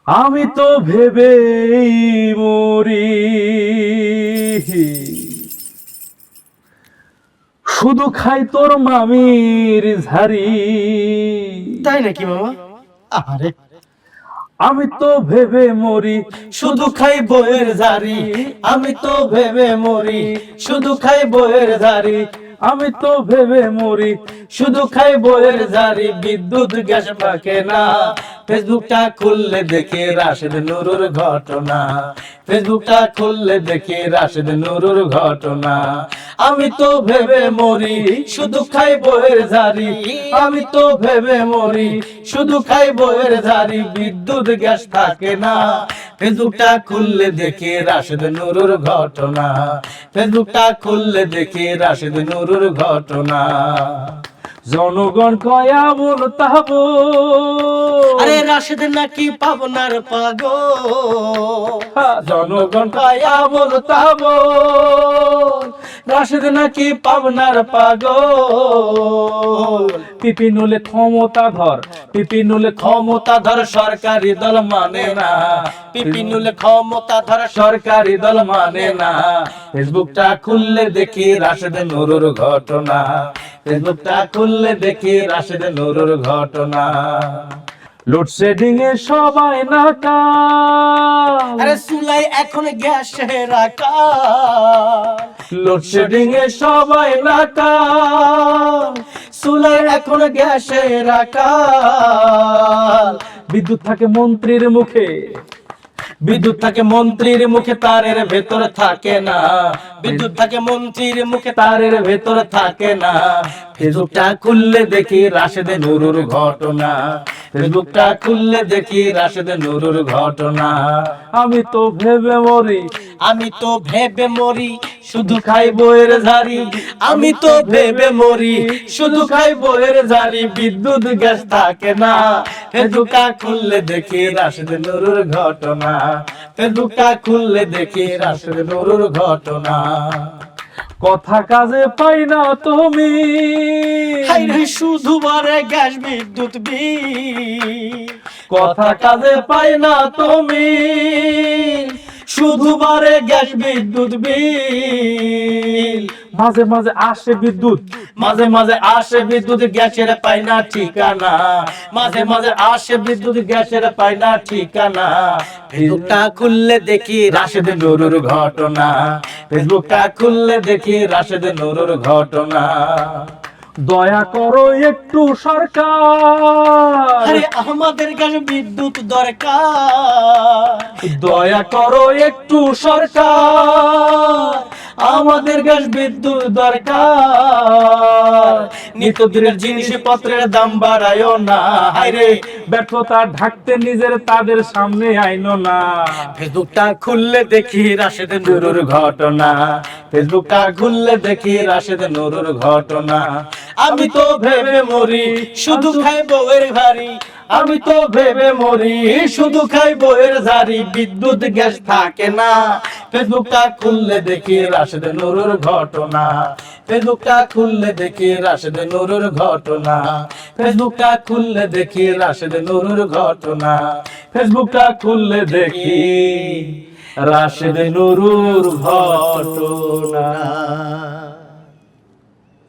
আমি তো ভেবেই মরি, শুধু খাই তোর মামির ঝারি। তাই নাকি মামা? আরে আমি তো ভেবে মরি, শুধু খাই বইয়ের ঝাড়ি, আমি তো ভেবে মরি, শুধু খাই বইয়ের ঝাড়ি, আমি তো ভেবে মরি, শুধু খাই বইয়ের ঝাড়ি। বিদ্যুৎ গ্যাস পাকে না, ফেসবুকটা খুললে দেখি রাশেদ নুরুর ঘটনা, ফেসবুকটা খুললে দেখি রাশেদ নুরুর ঘটনা। আমি তো ভেবে মরি, শুধু খাই বইয়ের ঝাড়ি, আমি তো ভেবে মরি, শুধু খাই বইয়ের ঝাড়ি। বিদ্যুৎ গ্যাস থাকে না, ফেসবুকটা খুললে দেখি রাশেদ নুরুর ঘটনা, ফেসবুকটা খুললে দেখি রাশেদ নুরুর ঘটনা। জনগণ কয়া বল তাবো, আরে রাশেদ নাকি পাবনার পাগল, জনগণ কয়া বল তাবো, রাশেদ নাকি পাবনার পাগল। পিপিনুলে ক্ষমতাধর, পিপিনুলে ক্ষমতাধর সরকারি দল মানে না, পিপিনুলে ক্ষমতাধর সরকারি দল মানে না। ফেসবুকটা খুললে দেখি রাশেদ নুরুর ঘটনা, ফেসবুকটা খুললে দেখি রাশেদ নুরুর ঘটনা। লোডশেডিং এ সবাই নাকাল, আরে চুলাই এখন গ্যাসে রাখা, লোডশেডিং এ সবাই নাকাল, চুলাই এখন গ্যাসে রাখা। বিদ্যুৎ থাকে মন্ত্রীর মুখে, বিদ্যুৎ থাকে মন্ত্রীর মুখে, তারের ভেতর থাকে না, বিদ্যুৎ থাকে মন্ত্রীর মুখে, তারের ভেতর থাকে না। ফেসবুকটা খুললে দেখি রাশেদ নুরুর ঘটনা, ফেসবুকটা খুললে দেখি রাশেদ নুরুর ঘটনা। আমি তো ভেবে মরি, আমি তো ভেবে মরি, শুধু খাই বইয়ের ঝাড়ি, আমি তো ভেবে মরি, শুধু খাই বইয়ের ঝাড়ি। বিদ্যুৎ গ্যাস থাকে না, ফেসবুকটা খুললে দেখি রাশেদ নুরুর ঘটনা, ফেসবুকটা খুললে দেখি রাশেদ নুরুর ঘটনা। কথা কাজে পাই না তুমি, হাইরে শুধু বারে গ্যাস বিদ্যুৎ বিল, কথা কাজে পাই না তুমি, শুধু বারে গ্যাস বিদ্যুৎ বিল। মাঝে মাঝে আসে বিদ্যুৎ, মাঝে মাঝে আসে বিদ্যুৎ, গ্যাসের পাই না ঠিকানা, মাঝে মাঝে আসে বিদ্যুৎ, গ্যাসের পাই না ঠিকানা। ফেসবুকটা খুললে দেখি রাশেদ নুরুর ঘটনা, ফেসবুকটা খুললে দেখি রাশেদ নুরুর ঘটনা। দয়া করো একটু সরকার, আরে আমাদের গ্যাস বিদ্যুৎ দরকার, দয়া করো একটু সরকার, আমাদের গ্যাস বিদ্যুৎ দরকার। নিত্যদিনের জিনিসপত্রের দাম বাড়ায়ও না, হায়রে ব্যর্থতা ঢাকতে নিজের তাদের সামনে আইনো না। ফেসবুকটা খুললে দেখি রাশেদ নুরুর ঘটনা, ফেসবুকটা খুললে দেখি রাশেদ নুরুর ঘটনা। আমি তো ভেবে মরি, শুধু খাই বউয়ের ভারী, আমি তো ভেবে মরি, শুধু খাই বউয়ের ঝাড়ি। বিদ্যুৎ গ্যাস থাকে না, ফেসবুকটা খুললে দেখি রাশেদ নুরুর ঘটনা, ফেসবুকটা খুললে দেখি রাশেদ নুরুর ঘটনা, ফেসবুকটা খুললে দেখি রাশেদ নুরুর ঘটনা, ফেসবুকটা খুললে দেখি রাশেদ নুরুর ঘটনা।